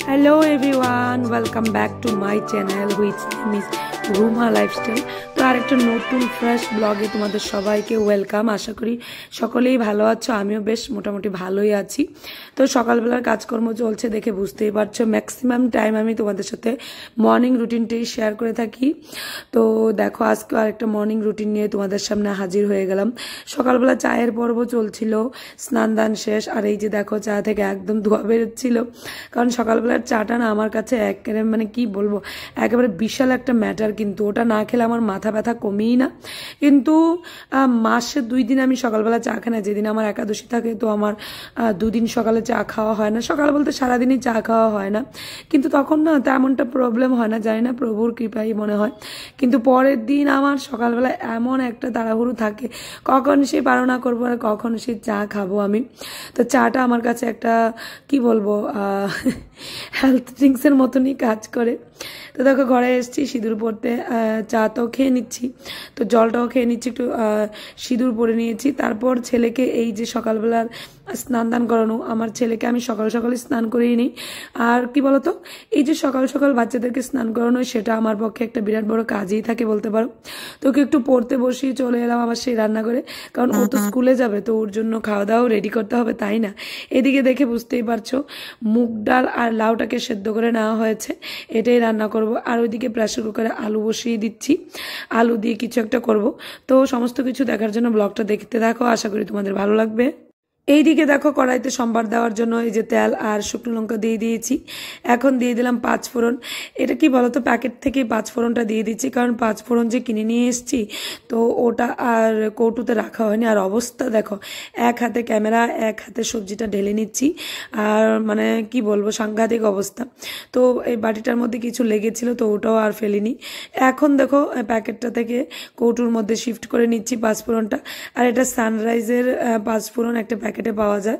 Hello everyone, welcome back to my channel which name is Rumha Lifestyle। তো আরেকটা নতুন fresh ব্লগে তোমাদের সবাইকে ওয়েলকাম। আশা করি সকলেই ভালো আছো, আমিও বেশ মোটামুটি ভালোই আছি। তো সকালবেলার কাজকর্ম চলছে দেখে বুঝতেই পারছো, ম্যাক্সিমাম টাইম আমি তোমাদের সাথে মর্নিং রুটিনটাই শেয়ার করে থাকি। তো দেখো আজকে আরেকটা মর্নিং রুটিন নিয়ে তোমাদের সামনে হাজির হয়ে গেলাম। সকালবেলা চায়ের পর্ব চলছিল, স্নান দান শেষ, আর এই যে দেখো চা থেকে একদম ধোয়া বেরোচ্ছিল, কারণ সকালবেলার চাটা না আমার কাছে একেবারে মানে কি বলবো, একেবারে বিশাল একটা ম্যাটার। কিন্তু ওটা না খেলে আমার মাথা ব্যথা কমেই না। কিন্তু মাসে 2 দিন আমি সকালবেলা চা খাই না। যেদিন আমার একাদশী থাকে তো আমার 2 দিন সকালে চা খাওয়া হয় না। সকাল বলতে সারাদিনই চা খাওয়া হয় না, কিন্তু তখন না তেমনটা প্রবলেম হয় না, জানি না প্রভুর কৃপাই মনে হয়। কিন্তু পরের দিন আমার সকালবেলা এমন একটা তাড়াহুড়ো থাকে, কখন সে পারনা করবো আর কখন সে চা খাবো আমি। তো চাটা আমার কাছে একটা কি বলবো হেলথ ড্রিঙ্কসের মতনই কাজ করে। তো দেখো ঘরে এসেছি সিঁদুর পরতে, চা তো খেয়ে নিচ্ছি, তো জলটাও খেয়ে নিচ্ছি, একটু সিঁদুর পরে নিয়েছি। তারপর ছেলেকে এই যে সকালবেলার স্নান দান করানো, আমার ছেলেকে আমি সকাল সকালে স্নান করিয়ে নিই। আর কি বলতো, এই যে সকাল সকাল বাচ্চাদেরকে স্নান করানো, সেটা আমার পক্ষে একটা বিরাট বড় কাজই থাকে বলতে পারো। তো ওকে একটু পড়তে বসিয়ে চলে এলাম আবার সেই রান্না করে, কারণ ও তো স্কুলে যাবে, তো ওর জন্য খাওয়া দাওয়াও রেডি করতে হবে, তাই না? এদিকে দেখে বুঝতেই পারছো মুগ ডাল আর লাউটাকে সেদ্ধ করে নেওয়া হয়েছে, এটাই রান্না করব। আর ওইদিকে প্রেসার কুকারে আলু বসিয়ে দিচ্ছি, আলু দিয়ে কিছু একটা করব। তো সমস্ত কিছু দেখার জন্য ব্লগটা দেখতে থাকো, আশা করি তোমাদের ভালো লাগবে। এইদিকে দেখো কড়াইতে সম্বার দেওয়ার জন্য এই যে তেল আর শুকনো লঙ্কা দিয়ে দিয়েছি। এখন দিয়ে দিলাম 5 ফোড়ন। এটা কি বলতো, প্যাকেট থেকে 5 ফোড়নটা দিয়ে দিচ্ছি, কারণ 5 ফোড়ন যে কিনে নিয়ে এসেছি, তো ওটা আর কৌটোতে রাখা হয়নি। আর অবস্থা দেখো, এক হাতে ক্যামেরা এক হাতে সবজিটা ঢেলে নিচ্ছি, আর মানে কি বলবো সাংঘাতিক অবস্থা। তো এই বাটিটার মধ্যে কিছু লেগেছিল, তো ওটাও আর ফেলিনি। এখন দেখো প্যাকেটটা থেকে কৌটোর মধ্যে শিফট করে নিচ্ছি 5 ফোড়নটা। আর এটা সানরাইজের 5 ফোড়ন একটা প্যাকেটে পাওয়া যায়,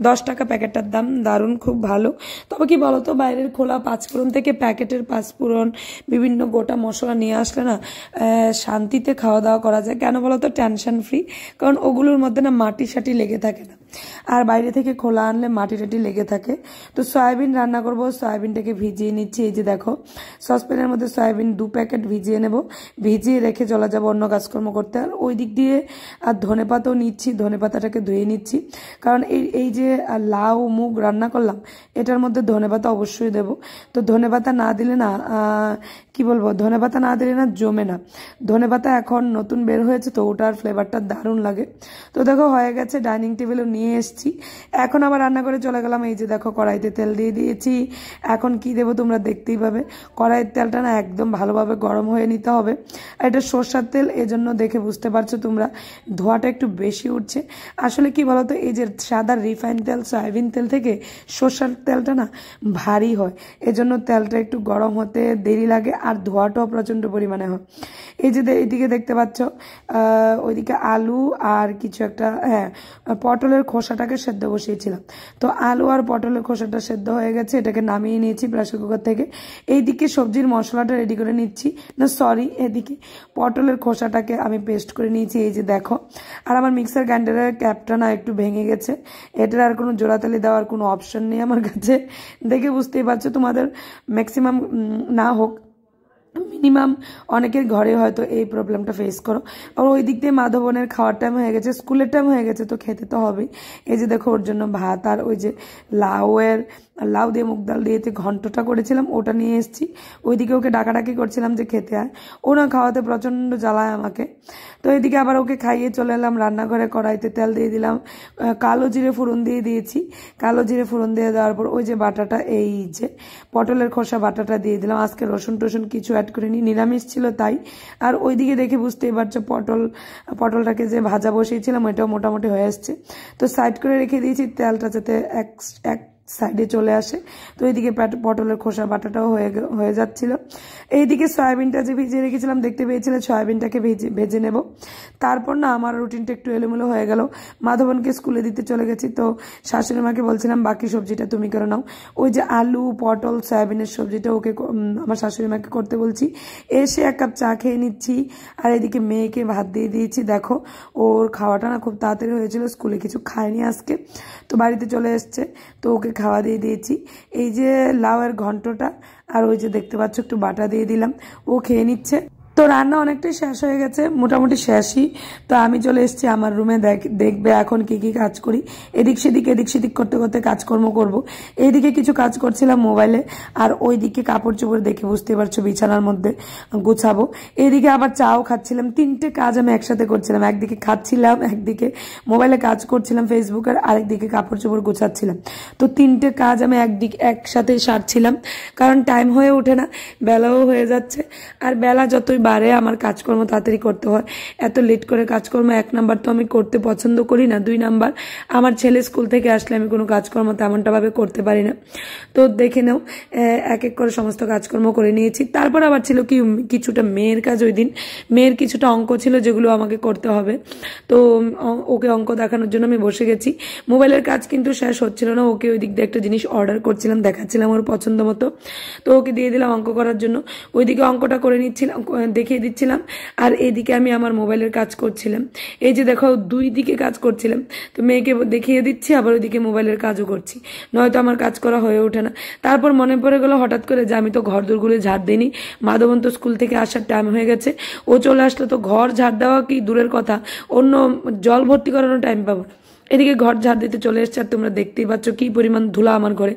10 টাকা প্যাকেটটার দাম, দারুণ খুব ভালো। তবে কি বলতো, বাইরের খোলা 5 ফোড়ন থেকে প্যাকেটের 5 ফোড়ন বিভিন্ন গোটা মশলা নিয়ে আসলে না শান্তিতে খাওয়া দাওয়া করা যায়। কেন বলতো, টেনশন ফ্রি, কারণ ওগুলোর মধ্যে না মাটি সাটি লেগে থাকে না, আর বাইরে থেকে খোলা আনলে মাটি টাটি লেগে থাকে। তো সয়াবিন রান্না করব, সয়াবিনটাকে ভিজিয়ে নিচ্ছি। এই যে দেখো সসপ্যানের মধ্যে সয়াবিন 2 প্যাকেট ভিজিয়ে নেব, ভিজিয়ে রেখে চলে যাব অন্য কাজকর্ম করতে। আর ওই দিক দিয়ে আর ধনেপাতাও নিচ্ছি, ধনেপাতাটাকে ধুয়ে নিচ্ছি, কারণ এই যে লাউ মুগ রান্না করলাম, এটার মধ্যে ধনেপাতা অবশ্যই দেব। তো ধনেপাতা না দিলে না কি বলবো, ধনেপাতা না দিলে না জমে না। ধনেপাতা এখন নতুন বের হয়েছে, তো ওটার ফ্লেভারটা দারুণ লাগে। তো দেখো হয়ে গেছে, ডাইনিং টেবিলও নিয়ে এসেছি। এখন আবার রান্না করে চলে গেলাম। এই যে দেখো কড়াইতে তেল দিয়ে দিয়েছি, এখন কি দেবো তোমরা দেখতেই পাবে। কড়াইয়ের তেলটা না একদম ভালোভাবে গরম হয়ে নিতে হবে। আর এটা সরষের তেল, এজন্য দেখে বুঝতে পারছো তোমরা ধোঁয়াটা একটু বেশি উঠছে। আসলে কি বলতো, এই যে সাদা রিফাইন তেল সয়াবিন তেল থেকে সরষের তেলটা না ভারী হয়, এজন্য তেলটা একটু গরম হতে দেরি লাগে, আর ধোঁয়াটাও প্রচণ্ড পরিমাণে হয়। এই যে এদিকে দেখতে পাচ্ছ ওইদিকে আলু আর কিছু একটা পটলের খোসাটাকে সেদ্ধ বসিয়েছিলাম। তো আলু আর পটলের খোসাটা সেদ্ধ হয়ে গেছে, এটাকে নামিয়ে নিয়েছি প্রেসার কুকার থেকে। এইদিকে সবজির মশলাটা রেডি করে নিচ্ছি, না সরি, এদিকে পটলের খোসাটাকে আমি পেস্ট করে নিয়েছি। এই যে দেখো, আর আমার মিক্সার গ্রাইন্ডারের ক্যাপটা না একটু ভেঙে গেছে, এটার আর কোনো জোড়াতালি দেওয়ার কোনো অপশন নেই আমার কাছে। দেখে বুঝতেই পারছো, তোমাদের ম্যাক্সিমাম না হোক মিনিমাম অনেকের ঘরে হয়তো এই প্রবলেমটা ফেস করো। আর ওই দিক দিয়ে মাধবনের খাওয়ার টাইম হয়ে গেছে, স্কুলের টাইম হয়ে গেছে, তো খেতে তো হবেই। এই যে দেখো ওর জন্য ভাত আর ওই যে লাউ দিয়ে মুগ ডাল দিয়ে ঘন্টটা করেছিলাম, ওটা নিয়ে এসেছি। ওইদিকে ওকে ডাকাডাকি করছিলাম যে খেতে আয়, ও না খাওয়াতে প্রচণ্ড জ্বালায় আমাকে। তো এইদিকে আবার ওকে খাইয়ে চলে এলাম রান্নাঘরে, কড়াইতে তেল দিয়ে দিলাম, কালো জিরে ফোড়ন দিয়ে দিয়েছি। কালো জিরে ফোড়ন দিয়ে দেওয়ার পর ওই যে বাটাটা, এই যে পটলের খোসা বাটাটা দিয়ে দিলাম। আজকে রসুন টসুন কিছু অ্যাড করিনি, নিরামিষ ছিল তাই। আর ওইদিকে দেখে বুঝতেই পারছো পটলটাকে যে ভাজা বসিয়েছিলাম, ওইটাও মোটামুটি হয়ে আসছে। তো সাইড করে রেখে দিয়েছি তেলটা যাতে এক সাইডে চলে আসে। তো এইদিকে পটলের খোসা বাটাটাও হয়ে যাচ্ছিল। এইদিকে সয়াবিনটা যে ভিজিয়ে রেখেছিলাম, দেখতে পেয়েছিলে, সয়াবিনটাকে ভেজে নেব। তারপর না আমার রুটিনটা একটু এলোমেলো হয়ে গেল। মাধবনকে স্কুলে দিতে চলে গেছি, তো শাশুড়ি মাকে বলছিলাম বাকি সবজিটা তুমি করে নাও। ওই যে আলু পটল সয়াবিনের সবজিটা ওকে আমার শাশুড়ি মাকে করতে বলছি। এসে 1 কাপ চা খেয়ে নিচ্ছি, আর এদিকে মেয়েকে ভাত দিয়ে দিয়েছি। দেখো ওর খাওয়াটা না খুব তাড়াতাড়ি হয়েছিল, স্কুলে কিছু খায়নি আজকে, তো বাড়িতে চলে এসছে, তো ওকে খাওয়া দিয়ে দিয়েছি। এই যে লাউয়ের ঘন্টটা আর ওই যে দেখতে পাচ্ছ একটু বাটা দিয়ে দিলাম, ও খেয়ে নিচ্ছে। তো রান্না অনেকটাই শেষ হয়ে গেছে, মোটামুটি শেষই। তো আমি চলে এসেছি আমার রুমে, দেখবে এখন কি কি কাজ করি। এদিক সেদিক করতে করতে কাজকর্ম করব। এইদিকে কিছু কাজ করছিলাম মোবাইলে, আর ওইদিকে কাপড় চোপড় দেখে বুঝতে পারছো বিছানার মধ্যে গুছাবো। এইদিকে আবার চাও খাচ্ছিলাম। 3টে কাজ আমি একসাথে করছিলাম, একদিকে খাচ্ছিলাম, একদিকে মোবাইলে কাজ করছিলাম ফেসবুকের, আরেকদিকে কাপড় চোপড় গুছাচ্ছিলাম। তো 3টে কাজ আমি একসাথে সারছিলাম, কারণ টাইম হয়ে ওঠে না, বেলাও হয়ে যাচ্ছে। আর বেলা যতই বারে আমার কাজকর্ম তাড়াতাড়ি করতে হয়। এত লেট করে কাজকর্ম 1 নাম্বার তো আমি করতে পছন্দ করি না, 2 নাম্বার আমার ছেলে স্কুল থেকে আসলে আমি কোনো কাজকর্ম তেমনটা ভাবে করতে পারি না। তো দেখে নাও এক এক করে সমস্ত কাজকর্ম করে নিয়েছি। তারপর আবার ছিল কি কিছুটা মেয়ের কাজ। ওই দিন মেয়ের কিছুটা অঙ্ক ছিল যেগুলো আমাকে করতে হবে, তো ওকে অঙ্ক দেখানোর জন্য আমি বসে গেছি। মোবাইলের কাজ কিন্তু শেষ হচ্ছিল না, ওকে ওই দিক দিয়ে একটা জিনিস অর্ডার করছিলাম, দেখাচ্ছিলাম ওর পছন্দ মতো। তো ওকে দিয়ে দিলাম অঙ্ক করার জন্য, ওইদিকে অঙ্কটা করে নিচ্ছিলাম, দেখিয়ে দিচ্ছিলাম, আর এইদিকে আমি আমার মোবাইলের কাজ করছিলাম। এই যে দেখো 2 দিকে কাজ করছিলাম, তো মেয়েকে দেখিয়ে দিচ্ছি আবার ওইদিকে মোবাইলের কাজও করছি, নয়তো আমার কাজ করা হয়ে ওঠে না। তারপর মনে পড়ে গেল হঠাৎ করে যে আমি তো ঘর দূরগুলো ঝাড় দিইনি। মাধবন তো স্কুল থেকে আসার টাইম হয়ে গেছে, ও চলে আসলে তো ঘর ঝাড় দেওয়া কি দূরের কথা, অন্য জল ভর্তি করানোর টাইম পাবো না। এদিকে ঘর ঝাড় দিতে চলে এসছে, আর তোমরা দেখতেই পাচ্ছ কি পরিমাণ ধুলা আমার ঘরে,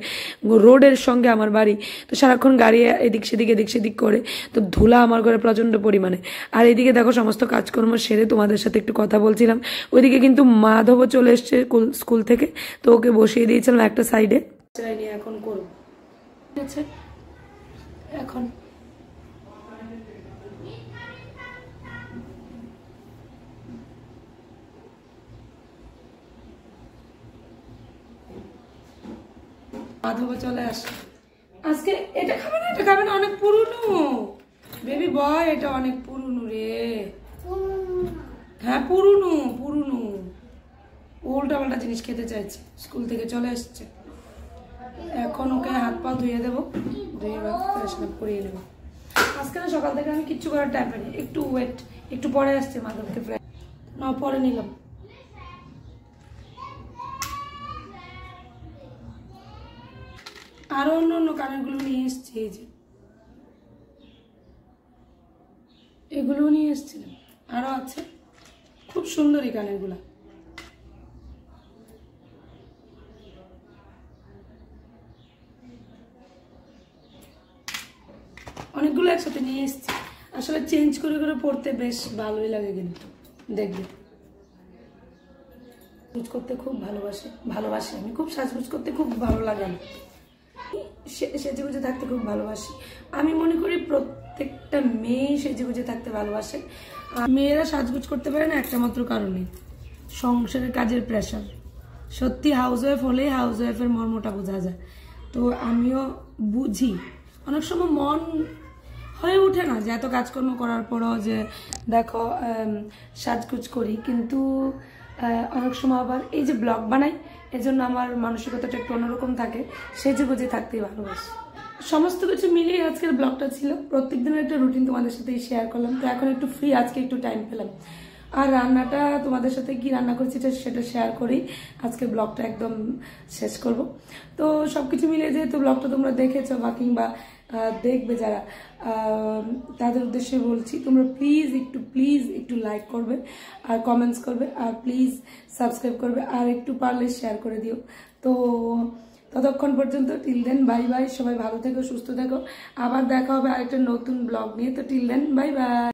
রোডের সঙ্গে আমার বাড়ি, তো সারাক্ষণ গাড়ি এদিক সেদিক করে, তো ধুলা আমার ঘরে প্রচন্ড পরিমাণে। আর এদিকে দেখো সমস্ত কাজকর্ম সেরে তোমাদের সাথে একটু কথা বলছিলাম। ওইদিকে কিন্তু মাধবও চলে এসছে স্কুল থেকে, তো ওকে বসিয়ে দিয়েছিলাম একটা সাইডে। এখন করবো, ঠিক আছে? এখন মাধব চলে আসে আজকে। এটা খাবে না, এটা খাবে না, অনেক পুরনো বেবি বয়, এটা অনেক পুরনো রে। হ্যাঁ পুরনো, উল্টা পাল্টা জিনিস খেতে চাইছে, স্কুল থেকে চলে আসছে। এখন ওকে হাত পা ধুয়ে দেবো, ধুয়ে ফ্রেশ করিয়ে নেবো। আজকে না সকাল থেকে আমি কিচ্ছু করার টাইম পাইনি, একটু ওয়েট, একটু পরে আসছে মাধবকে ফ্রেশ না, পরে নিলাম। আরো অন্য কানেরগুলো নিয়ে এসছি, এই যে এগুলো নিয়ে এসছিলাম, আরো আছে, খুব সুন্দর এই কানেরগুলো। অনেকগুলো একসাথে নিয়ে এসছি, আসলে চেঞ্জ করে করে পড়তে বেশ ভালোই লাগে, কিন্তু দেখবে সাজগুজ করতে খুব ভালোবাসি আমি, খুব সাজগুজ করতে খুব ভালো লাগে, আমি সেজেগুজে থাকতে খুব ভালোবাসি। আমি মনে করি প্রত্যেকটা মেয়ে সেজেগুজে থাকতে ভালোবাসে। আর মেয়েরা সাজগুজ করতে পারে না একটা মাত্র কারণে, সংসারের কাজের প্রেশার। সত্যি হাউসওয়াইফ হলেই হাউসওয়াইফের মর্মটা বোঝা যায়। তো আমিও বুঝি, অনেক সময় মন হয়ে ওঠে না যে এত কাজকর্ম করার পরও যে দেখো সাজগুজ করি, কিন্তু অনেক সময় আবার এই যে ব্লগ বানাই, এজন্য আমার মানসিকতাটা একটু অন্যরকম থাকে, সেজেগুজে থাকতেই ভালোবাসি। সমস্ত কিছু মিলিয়ে আজকের ব্লগটা ছিল, প্রত্যেক দিনের একটা রুটিন তোমাদের সাথে শেয়ার করলাম। তো এখন একটু ফ্রি, আজকে একটু টাইম পেলাম, আর রান্নাটা তোমাদের সাথে কি রান্না করছি সেটা শেয়ার করেই আজকে ব্লগটা একদম শেষ করব। তো সবকিছু মিলিয়ে যেহেতু ব্লগটা তোমরা দেখেছো বা কিংবা দেখবে যারা, তাদের উদ্দেশ্যে বলছি তোমরা প্লিজ একটু লাইক করবে আর কমেন্টস করবে, আর প্লিজ সাবস্ক্রাইব করবে, আর একটু পারলে শেয়ার করে দিও। তো ততক্ষণ পর্যন্ত টিল দেন বাই বাই, সবাই ভালো থেকো, সুস্থ থেকো, আবার দেখা হবে আরেকটা নতুন ব্লগ নিয়ে। তো টিল দেন বাই বাই।